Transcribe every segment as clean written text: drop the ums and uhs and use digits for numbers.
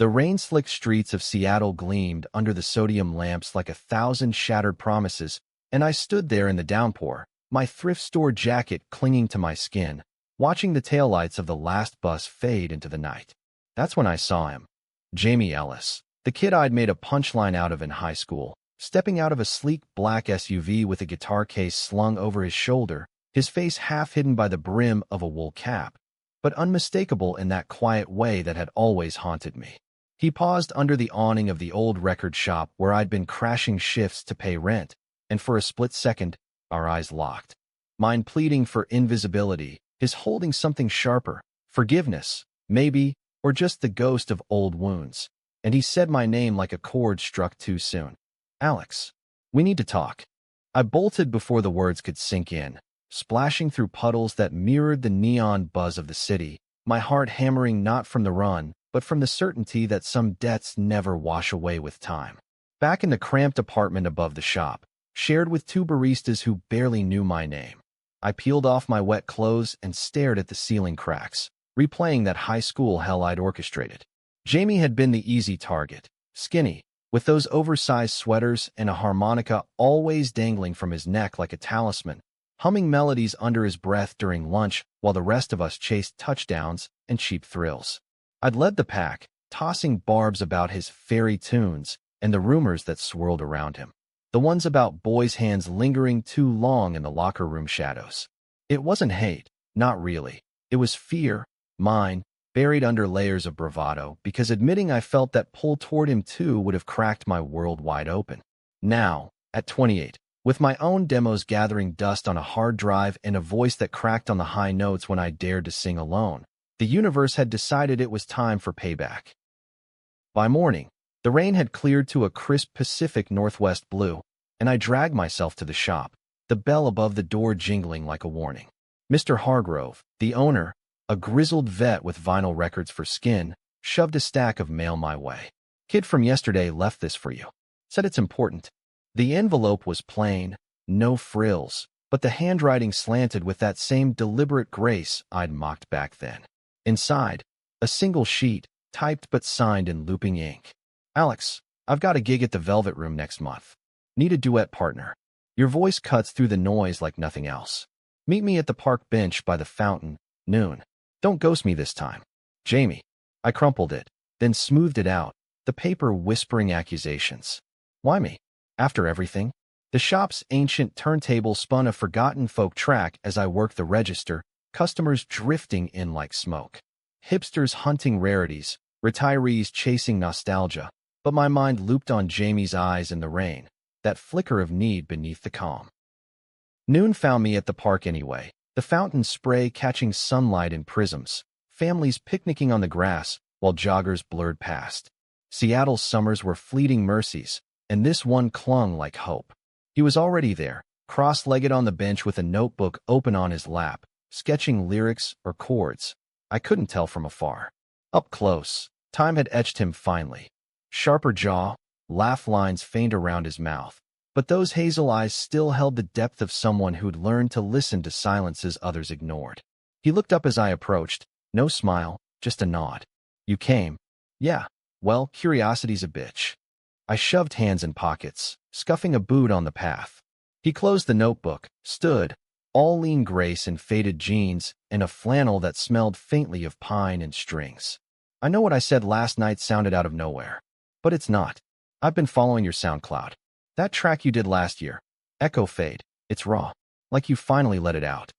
The rain-slicked streets of Seattle gleamed under the sodium lamps like 1,000 shattered promises, and I stood there in the downpour, my thrift store jacket clinging to my skin, watching the taillights of the last bus fade into the night. That's when I saw him. Jamie Ellis, the kid I'd made a punchline out of in high school, stepping out of a sleek black SUV with a guitar case slung over his shoulder, his face half hidden by the brim of a wool cap, but unmistakable in that quiet way that had always haunted me. He paused under the awning of the old record shop where I'd been crashing shifts to pay rent, and for a split second, our eyes locked. Mine pleading for invisibility, his holding something sharper, forgiveness, maybe, or just the ghost of old wounds. And he said my name like a chord struck too soon. Alex, we need to talk. I bolted before the words could sink in, splashing through puddles that mirrored the neon buzz of the city, my heart hammering not from the run, but from the certainty that some debts never wash away with time. Back in the cramped apartment above the shop, shared with two baristas who barely knew my name, I peeled off my wet clothes and stared at the ceiling cracks, replaying that high school hell I'd orchestrated. Jamie had been the easy target, skinny, with those oversized sweaters and a harmonica always dangling from his neck like a talisman, humming melodies under his breath during lunch while the rest of us chased touchdowns and cheap thrills. I'd led the pack, tossing barbs about his fairy tunes and the rumors that swirled around him. The ones about boys' hands lingering too long in the locker room shadows. It wasn't hate, not really. It was fear, mine, buried under layers of bravado, because admitting I felt that pull toward him too would have cracked my world wide open. Now, at 28, with my own demos gathering dust on a hard drive and a voice that cracked on the high notes when I dared to sing alone, the universe had decided it was time for payback. By morning, the rain had cleared to a crisp Pacific Northwest blue, and I dragged myself to the shop, the bell above the door jingling like a warning. Mr. Hargrove, the owner, a grizzled vet with vinyl records for skin, shoved a stack of mail my way. Kid from yesterday left this for you. Said it's important. The envelope was plain, no frills, but the handwriting slanted with that same deliberate grace I'd mocked back then. Inside, a single sheet, typed but signed in looping ink. Alex, I've got a gig at the Velvet Room next month. Need a duet partner. Your voice cuts through the noise like nothing else. Meet me at the park bench by the fountain, noon. Don't ghost me this time. Jamie. I crumpled it, then smoothed it out, the paper whispering accusations. Why me? After everything? The shop's ancient turntable spun a forgotten folk track as I worked the register, customers drifting in like smoke. Hipsters hunting rarities, retirees chasing nostalgia, but my mind looped on Jamie's eyes in the rain, that flicker of need beneath the calm. Noon found me at the park anyway, the fountain spray catching sunlight in prisms, families picnicking on the grass while joggers blurred past. Seattle's summers were fleeting mercies, and this one clung like hope. He was already there, cross-legged on the bench with a notebook open on his lap, sketching lyrics or chords. I couldn't tell from afar. Up close, time had etched him finely. Sharper jaw, laugh lines faint around his mouth, but those hazel eyes still held the depth of someone who'd learned to listen to silences others ignored. He looked up as I approached, no smile, just a nod. You came. Yeah, well, curiosity's a bitch. I shoved hands in pockets, scuffing a boot on the path. He closed the notebook, stood, all lean grace in faded jeans and a flannel that smelled faintly of pine and strings. I know what I said last night sounded out of nowhere, but it's not. I've been following your SoundCloud. That track you did last year, Echo Fade, it's raw, like you finally let it out.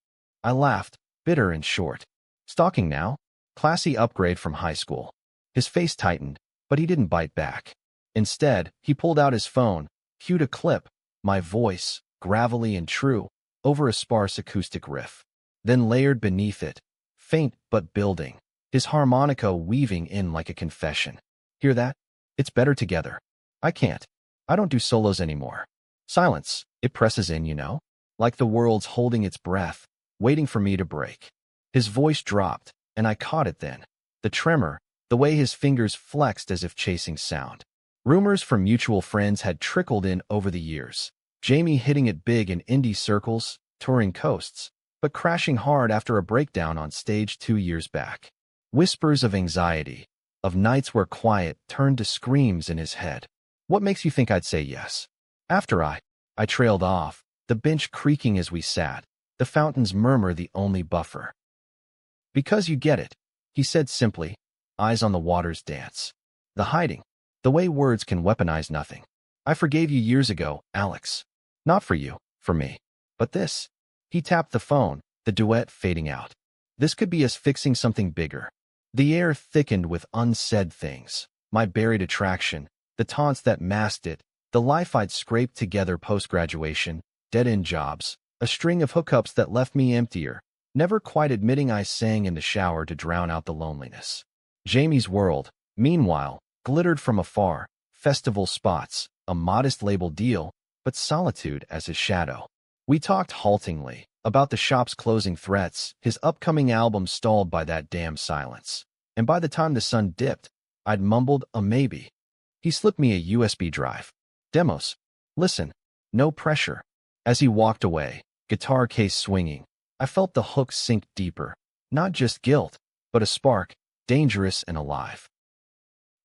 I laughed, bitter and short. Stalking now? Classy upgrade from high school. His face tightened, but he didn't bite back. Instead, he pulled out his phone, cued a clip, my voice, gravelly and true, over a sparse acoustic riff. Then layered beneath it, faint but building, his harmonica weaving in like a confession. Hear that? It's better together. I can't. I don't do solos anymore. Silence, it presses in, you know? Like the world's holding its breath, waiting for me to break. His voice dropped, and I caught it then. The tremor, the way his fingers flexed as if chasing sound. Rumors from mutual friends had trickled in over the years. Jamie hitting it big in indie circles, touring coasts, but crashing hard after a breakdown on stage 2 years back. Whispers of anxiety, of nights where quiet turned to screams in his head. What makes you think I'd say yes? After I trailed off, the bench creaking as we sat, the fountain's murmur the only buffer. Because you get it, he said simply, eyes on the water's dance. The hiding, the way words can weaponize nothing. I forgave you years ago, Alex. Not for you, for me. But this. He tapped the phone, the duet fading out. This could be us fixing something bigger. The air thickened with unsaid things. My buried attraction, the taunts that masked it, the life I'd scraped together post-graduation, dead-end jobs, a string of hookups that left me emptier, never quite admitting I sang in the shower to drown out the loneliness. Jamie's world, meanwhile, glittered from afar, festival spots, a modest label deal, but solitude as his shadow. We talked haltingly about the shop's closing threats, his upcoming album stalled by that damn silence. And by the time the sun dipped, I'd mumbled a maybe. He slipped me a USB drive. Demos. Listen. No pressure. As he walked away, guitar case swinging, I felt the hook sink deeper. Not just guilt, but a spark, dangerous and alive.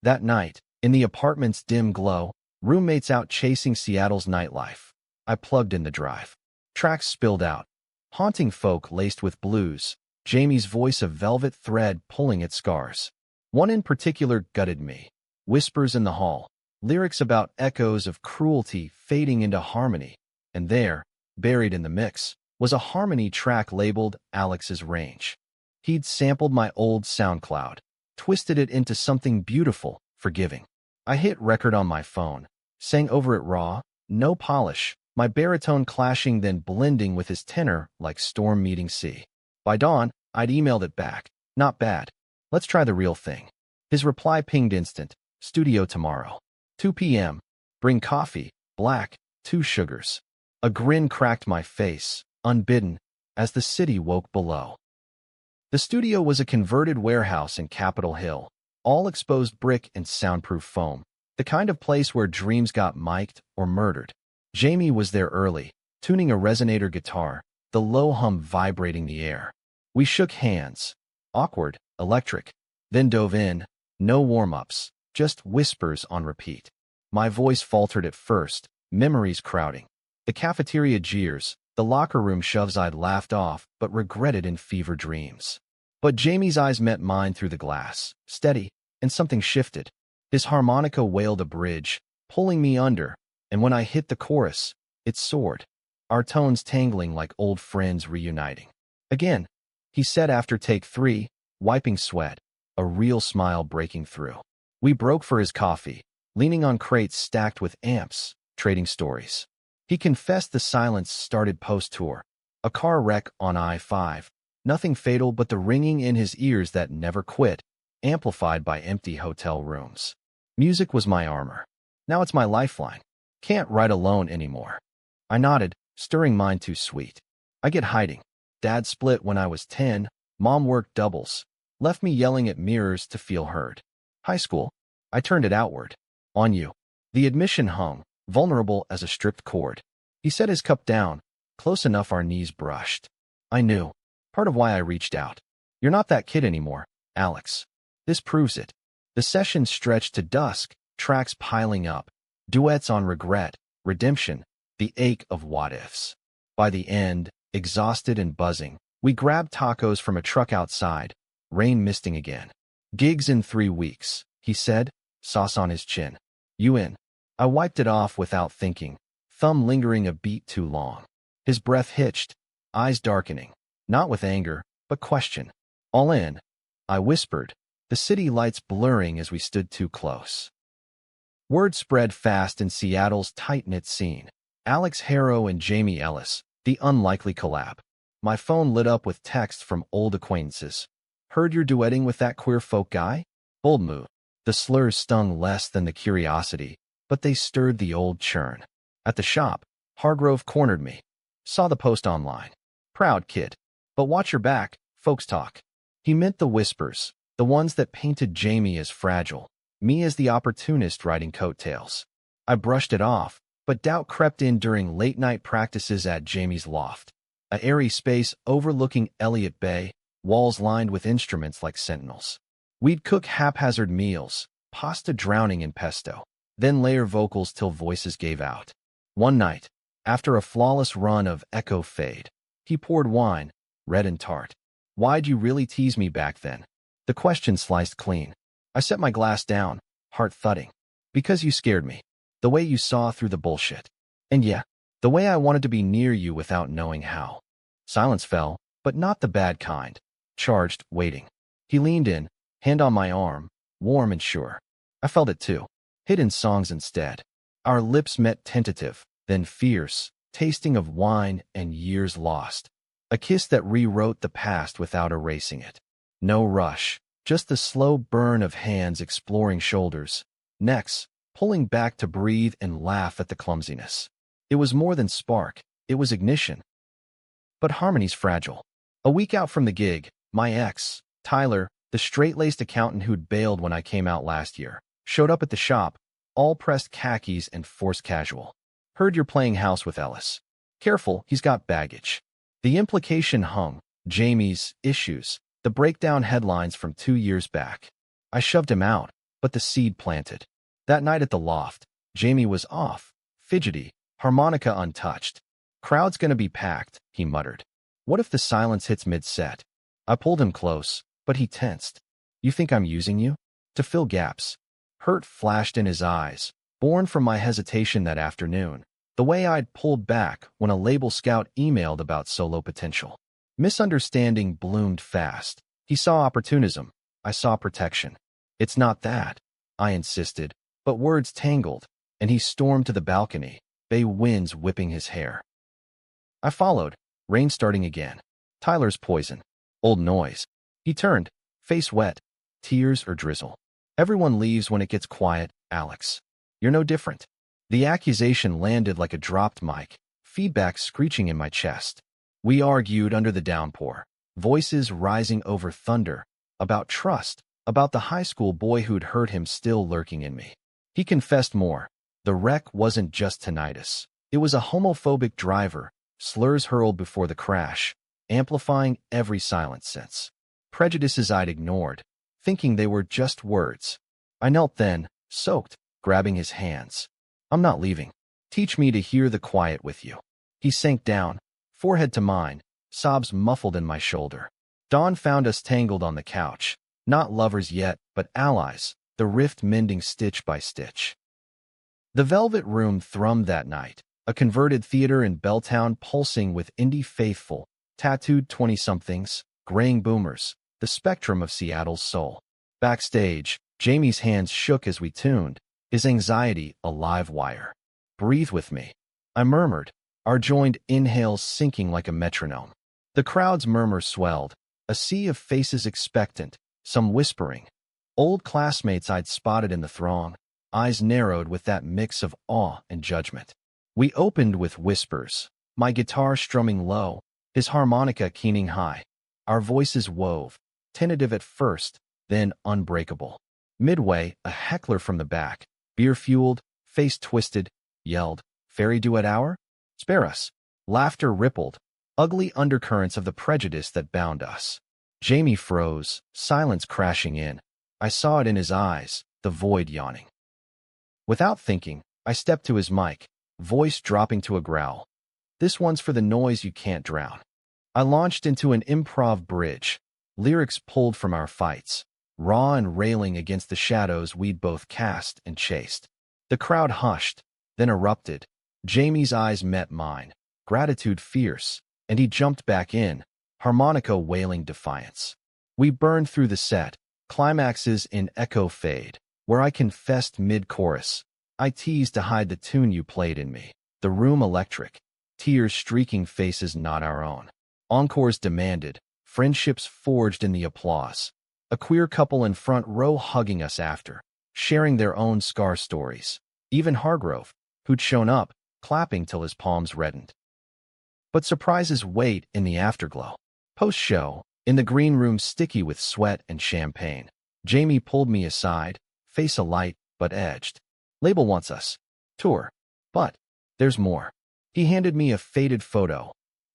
That night, in the apartment's dim glow, roommates out chasing Seattle's nightlife, I plugged in the drive. Tracks spilled out. Haunting folk laced with blues, Jamie's voice a velvet thread pulling at scars. One in particular gutted me. Whispers in the hall, lyrics about echoes of cruelty fading into harmony. And there, buried in the mix, was a harmony track labeled Alex's Range. He'd sampled my old SoundCloud, twisted it into something beautiful, forgiving. I hit record on my phone, sang over it raw, no polish, my baritone clashing then blending with his tenor like storm meeting sea. By dawn, I'd emailed it back. Not bad. Let's try the real thing. His reply pinged instant. Studio tomorrow. 2 p.m. Bring coffee, black, 2 sugars. A grin cracked my face, unbidden, as the city woke below. The studio was a converted warehouse in Capitol Hill, all exposed brick and soundproof foam, the kind of place where dreams got mic'd or murdered. Jamie was there early, tuning a resonator guitar, the low hum vibrating the air. We shook hands. Awkward, electric. Then dove in, no warm-ups, just whispers on repeat. My voice faltered at first, memories crowding. The cafeteria jeers, the locker room shoves I'd laughed off but regretted in fever dreams. But Jamie's eyes met mine through the glass, steady, and something shifted. His harmonica wailed a bridge, pulling me under, and when I hit the chorus, it soared, our tones tangling like old friends reuniting. Again, he said after take 3, wiping sweat, a real smile breaking through. We broke for his coffee, leaning on crates stacked with amps, trading stories. He confessed the silence started post-tour, a car wreck on I-5, nothing fatal but the ringing in his ears that never quit, amplified by empty hotel rooms. Music was my armor. Now it's my lifeline. Can't write alone anymore. I nodded, stirring mine too sweet. I get hiding. Dad split when I was 10, Mom worked doubles, left me yelling at mirrors to feel heard. High school, I turned it outward. On you. The admission hung, vulnerable as a stripped cord. He set his cup down, close enough our knees brushed. I knew. Part of why I reached out. You're not that kid anymore, Alex. This proves it. The session stretched to dusk, tracks piling up, duets on regret, redemption, the ache of what-ifs. By the end, exhausted and buzzing, we grabbed tacos from a truck outside, rain misting again. Gigs in 3 weeks, he said, sauce on his chin. You in? I wiped it off without thinking, thumb lingering a beat too long. His breath hitched, eyes darkening, not with anger, but question. All in, I whispered, the city lights blurring as we stood too close. Word spread fast in Seattle's tight-knit scene. Alex Harrow and Jamie Ellis, the unlikely collab. My phone lit up with texts from old acquaintances. Heard you're duetting with that queer folk guy? Bold move. The slurs stung less than the curiosity, but they stirred the old churn. At the shop, Hargrove cornered me. Saw the post online. Proud kid. But watch your back, folks talk. He meant the whispers, the ones that painted Jamie as fragile, me as the opportunist riding coattails. I brushed it off, but doubt crept in during late-night practices at Jamie's loft. A airy space overlooking Elliott Bay, walls lined with instruments like sentinels. We'd cook haphazard meals, pasta drowning in pesto, then layer vocals till voices gave out. One night, after a flawless run of Echo Fade, he poured wine, red and tart. Why'd you really tease me back then? The question sliced clean. I set my glass down, heart thudding. Because you scared me. The way you saw through the bullshit. And yeah, the way I wanted to be near you without knowing how. Silence fell, but not the bad kind. Charged, waiting. He leaned in, hand on my arm, warm and sure. I felt it too. Hidden songs instead. Our lips met tentative, then fierce, tasting of wine and years lost. A kiss that rewrote the past without erasing it. No rush, just the slow burn of hands exploring shoulders, necks, pulling back to breathe and laugh at the clumsiness. It was more than spark, it was ignition. But harmony's fragile. A week out from the gig, my ex, Tyler, the straight-laced accountant who'd bailed when I came out last year, showed up at the shop, all pressed khakis and forced casual. Heard you're playing house with Ellis. Careful, he's got baggage. The implication hung, Jamie's issues, the breakdown headlines from 2 years back. I shoved him out, but the seed planted. That night at the loft, Jamie was off, fidgety, harmonica untouched. Crowd's gonna be packed, he muttered. What if the silence hits mid-set? I pulled him close, but he tensed. You think I'm using you? To fill gaps. Hurt flashed in his eyes, born from my hesitation that afternoon, the way I'd pulled back when a label scout emailed about solo potential. Misunderstanding bloomed fast. He saw opportunism. I saw protection. It's not that, I insisted, but words tangled, and he stormed to the balcony, bay winds whipping his hair. I followed, rain starting again. Tyler's poison. Old noise. He turned, face wet, tears or drizzle. Everyone leaves when it gets quiet, Alex. You're no different. The accusation landed like a dropped mic, feedback screeching in my chest. We argued under the downpour, voices rising over thunder, about trust, about the high school boy who'd hurt him still lurking in me. He confessed more. The wreck wasn't just tinnitus. It was a homophobic driver, slurs hurled before the crash, amplifying every silence since. Prejudices I'd ignored, thinking they were just words. I knelt then, soaked, grabbing his hands. I'm not leaving. Teach me to hear the quiet with you. He sank down, forehead to mine, sobs muffled in my shoulder. Dawn found us tangled on the couch, not lovers yet, but allies, the rift mending stitch by stitch. The Velvet Room thrummed that night, a converted theater in Belltown pulsing with indie faithful, tattooed 20-somethings, graying boomers, the spectrum of Seattle's soul. Backstage, Jamie's hands shook as we tuned, his anxiety a live wire. Breathe with me, I murmured, our joined inhales syncing like a metronome. The crowd's murmur swelled, a sea of faces expectant, some whispering. Old classmates I'd spotted in the throng, eyes narrowed with that mix of awe and judgment. We opened with whispers, my guitar strumming low, his harmonica keening high. Our voices wove, tentative at first, then unbreakable. Midway, a heckler from the back, beer-fueled, face twisted, yelled, "Fairy duet hour? Spare us." Laughter rippled, ugly undercurrents of the prejudice that bound us. Jamie froze, silence crashing in. I saw it in his eyes, the void yawning. Without thinking, I stepped to his mic, voice dropping to a growl. This one's for the noise you can't drown. I launched into an improv bridge, lyrics pulled from our fights, raw and railing against the shadows we'd both cast and chased. The crowd hushed, then erupted. Jamie's eyes met mine, gratitude fierce, and he jumped back in, harmonica wailing defiance. We burned through the set, climaxes in echo fade, where I confessed mid-chorus. I teased to hide the tune you played in me. The room electric, tears streaking faces not our own. Encores demanded, friendships forged in the applause. A queer couple in front row hugging us after, sharing their own scar stories. Even Hargrove, who'd shown up, clapping till his palms reddened. But surprises wait in the afterglow. Post-show, in the green room sticky with sweat and champagne, Jamie pulled me aside, face alight but edged. Label wants us. Tour. But there's more. He handed me a faded photo.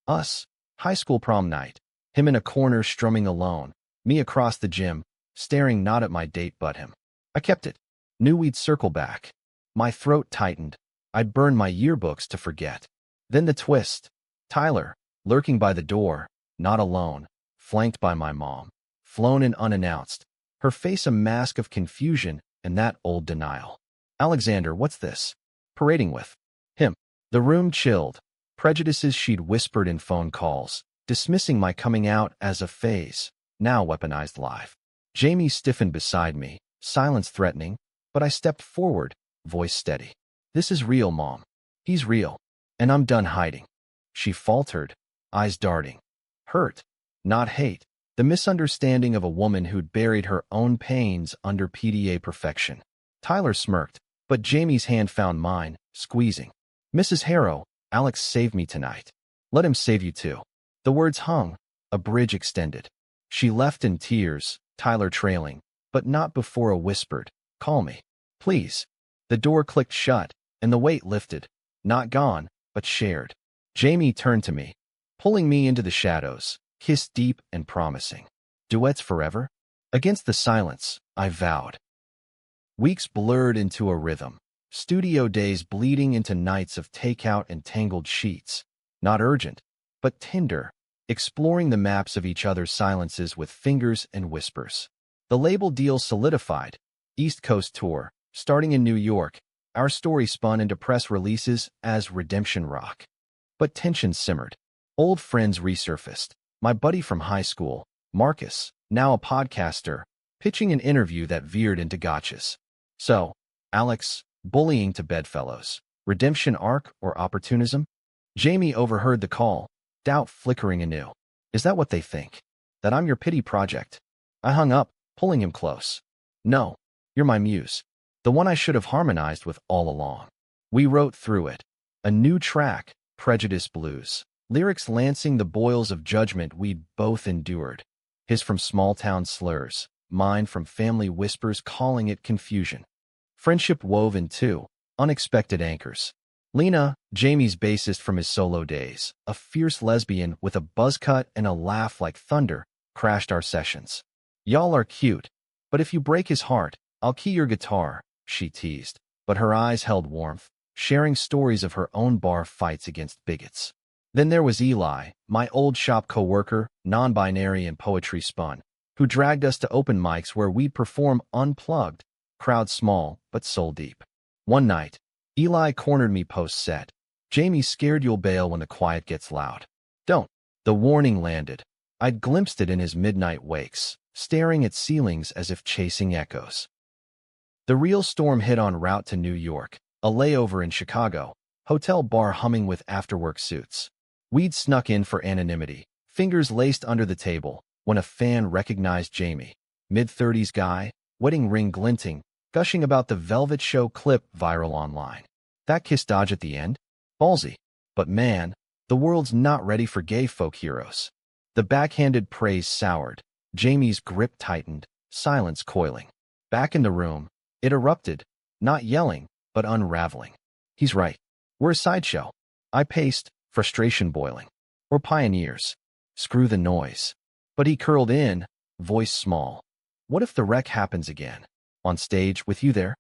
Us, high school prom night. Him in a corner strumming alone, me across the gym, staring not at my date but him. I kept it. Knew we'd circle back. My throat tightened. I'd burned my yearbooks to forget. Then the twist. Tyler, lurking by the door, not alone, flanked by my mom, flown in unannounced, her face a mask of confusion and that old denial. Alexander, what's this? Parading with him. The room chilled. Prejudices she'd whispered in phone calls, dismissing my coming out as a phase, now weaponized live. Jamie stiffened beside me, silence threatening, but I stepped forward, voice steady. This is real, Mom. He's real. And I'm done hiding. She faltered, eyes darting. Hurt, not hate. The misunderstanding of a woman who'd buried her own pains under PDA perfection. Tyler smirked, but Jamie's hand found mine, squeezing. Mrs. Harrow, Alex saved me tonight. Let him save you too. The words hung, a bridge extended. She left in tears, Tyler trailing, but not before a whispered, call me, please. The door clicked shut, and the weight lifted, not gone, but shared. Jamie turned to me, pulling me into the shadows, kiss deep and promising. Duets forever? Against the silence, I vowed. Weeks blurred into a rhythm, studio days bleeding into nights of takeout and tangled sheets. Not urgent, but tender, exploring the maps of each other's silences with fingers and whispers. The label deal solidified. East Coast tour, starting in New York, our story spun into press releases as Redemption Rock. But tension simmered. Old friends resurfaced. My buddy from high school, Marcus, now a podcaster, pitching an interview that veered into gotchas. So, Alex, bullying to bedfellows, redemption arc or opportunism? Jamie overheard the call, doubt flickering anew. Is that what they think? That I'm your pity project? I hung up, pulling him close. No, you're my muse. The one I should have harmonized with all along. We wrote through it. A new track, Prejudice Blues. Lyrics lancing the boils of judgment we'd both endured. His from small-town slurs, mine from family whispers calling it confusion. Friendship wove in two, unexpected anchors. Lena, Jamie's bassist from his solo days, a fierce lesbian with a buzz cut and a laugh like thunder, crashed our sessions. Y'all are cute, but if you break his heart, I'll key your guitar, she teased, but her eyes held warmth, sharing stories of her own bar fights against bigots. Then there was Eli, my old shop co-worker, non-binary and poetry spun, who dragged us to open mics where we'd perform unplugged, crowd small but soul deep. One night, Eli cornered me post-set. Jamie, scared you'll bail when the quiet gets loud. Don't. The warning landed. I'd glimpsed it in his midnight wakes, staring at ceilings as if chasing echoes. The real storm hit en route to New York, a layover in Chicago, hotel bar humming with afterwork suits. We'd snuck in for anonymity, fingers laced under the table, when a fan recognized Jamie. Mid-30s guy, wedding ring glinting, gushing about the Velvet Show clip viral online. That kiss dodge at the end? Ballsy. But man, the world's not ready for gay folk heroes. The backhanded praise soured. Jamie's grip tightened, silence coiling. Back in the room, it erupted, not yelling, but unraveling. He's right. We're a sideshow. I paced, frustration boiling. We're pioneers. Screw the noise. But he curled in, voice small. What if the wreck happens again? On stage, with you there?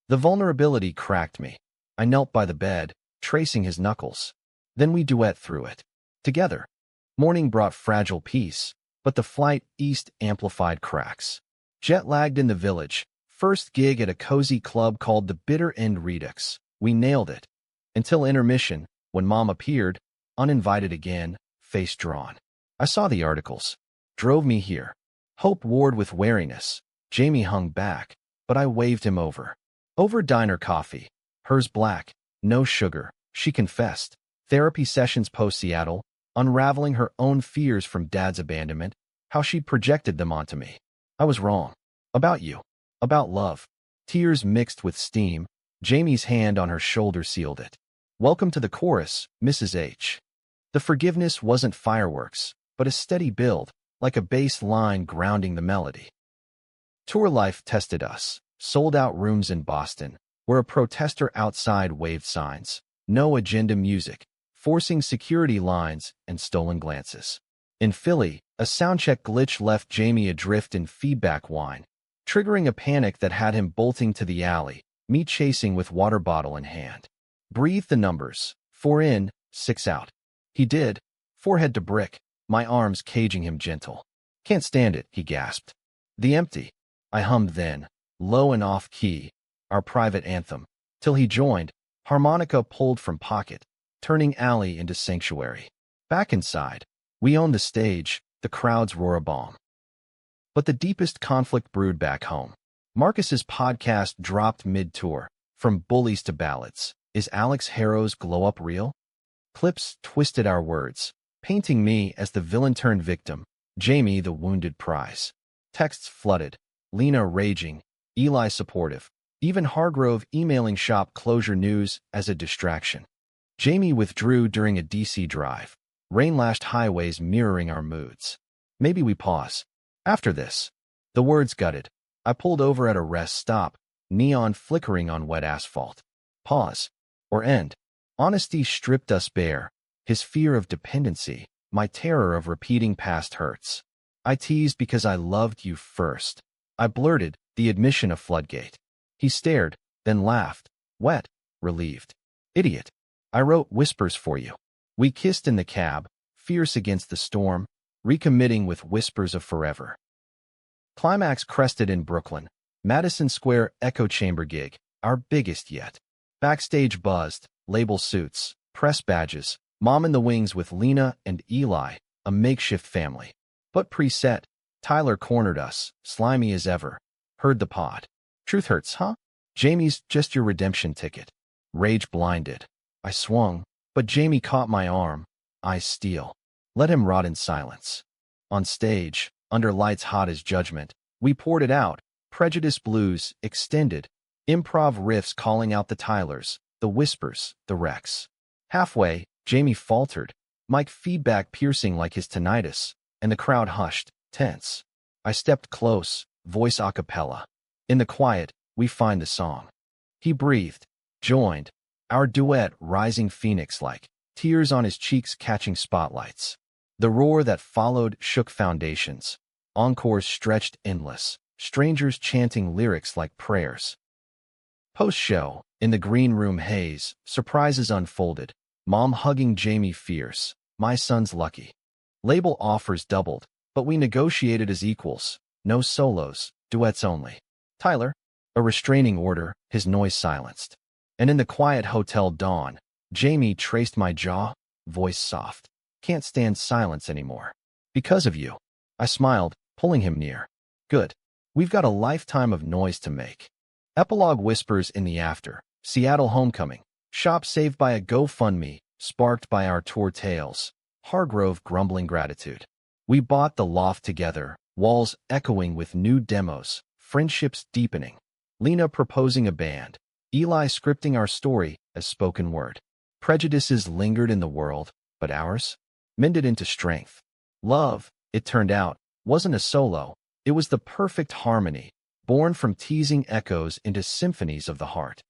The vulnerability cracked me. I knelt by the bed, tracing his knuckles. Then we duet through it. Together. Morning brought fragile peace, but the flight east amplified cracks. Jet-lagged in the village. First gig at a cozy club called the Bitter End Redux. We nailed it. Until intermission, when Mom appeared, uninvited again, face drawn. I saw the articles. Drove me here. Hope warred with wariness. Jamie hung back, but I waved him over. Over diner coffee. Hers black, no sugar, she confessed. Therapy sessions post-Seattle, unraveling her own fears from Dad's abandonment, how she'd projected them onto me. I was wrong. About you. About love. Tears mixed with steam. Jamie's hand on her shoulder sealed it. Welcome to the chorus, Mrs. H. The forgiveness wasn't fireworks, but a steady build, like a bass line grounding the melody. Tour life tested us. Sold-out rooms in Boston, where a protester outside waved signs. No agenda music, forcing security lines and stolen glances. In Philly, a soundcheck glitch left Jamie adrift in feedback whine, triggering a panic that had him bolting to the alley, me chasing with water bottle in hand. Breathe the numbers. 4 in, 6 out. He did, forehead to brick, my arms caging him gentle. Can't stand it, he gasped. The empty. I hummed then, low and off-key, our private anthem, till he joined, harmonica pulled from pocket, turning alley into sanctuary. Back inside, we owned the stage, the crowd's roar a bomb. But the deepest conflict brewed back home. Marcus's podcast dropped mid-tour, from bullies to ballads. Is Alex Harrow's glow-up real? Clips twisted our words, painting me as the villain-turned-victim, Jamie the wounded prize. Texts flooded, Lena raging, Eli supportive, even Hargrove emailing shop closure news as a distraction. Jamie withdrew during a DC drive, rain-lashed highways mirroring our moods. Maybe we pause. After this. The words gutted. I pulled over at a rest stop, neon flickering on wet asphalt. Pause. Or end. Honesty stripped us bare, his fear of dependency, my terror of repeating past hurts. I teased because I loved you first. I blurted, the admission a floodgate. He stared, then laughed, wet, relieved. Idiot. I wrote whispers for you. We kissed in the cab, fierce against the storm, recommitting with whispers of forever. Climax crested in Brooklyn, Madison Square echo chamber gig, our biggest yet. Backstage buzzed, label suits, press badges, mom in the wings with Lena and Eli, a makeshift family. But preset, Tyler cornered us, slimy as ever. Heard the pod. Truth hurts, huh? Jamie's just your redemption ticket. Rage blinded. I swung, but Jamie caught my arm. Eyes steel. Let him rot in silence. On stage, under lights hot as judgment, we poured it out, prejudice blues, extended, improv riffs calling out the Tylers, the whispers, the wrecks. Halfway, Jamie faltered, mic feedback piercing like his tinnitus, and the crowd hushed, tense. I stepped close, voice a cappella. In the quiet, we find the song. He breathed, joined, our duet rising phoenix-like, tears on his cheeks catching spotlights. The roar that followed shook foundations. Encores stretched endless, strangers chanting lyrics like prayers. Post-show, in the green room haze, surprises unfolded. Mom hugging Jamie fierce, my son's lucky. Label offers doubled, but we negotiated as equals. No solos, duets only. Tyler, a restraining order, his noise silenced. And in the quiet hotel dawn, Jamie traced my jaw, voice soft. Can't stand silence anymore. Because of you. I smiled, pulling him near. Good. We've got a lifetime of noise to make. Epilogue whispers in the after. Seattle homecoming. Shop saved by a GoFundMe, sparked by our tour tales. Hargrove grumbling gratitude. We bought the loft together, walls echoing with new demos, friendships deepening. Lena proposing a band. Eli scripting our story as spoken word. Prejudices lingered in the world, but ours? Mended into strength. Love, it turned out, wasn't a solo. It was the perfect harmony, born from teasing echoes into symphonies of the heart.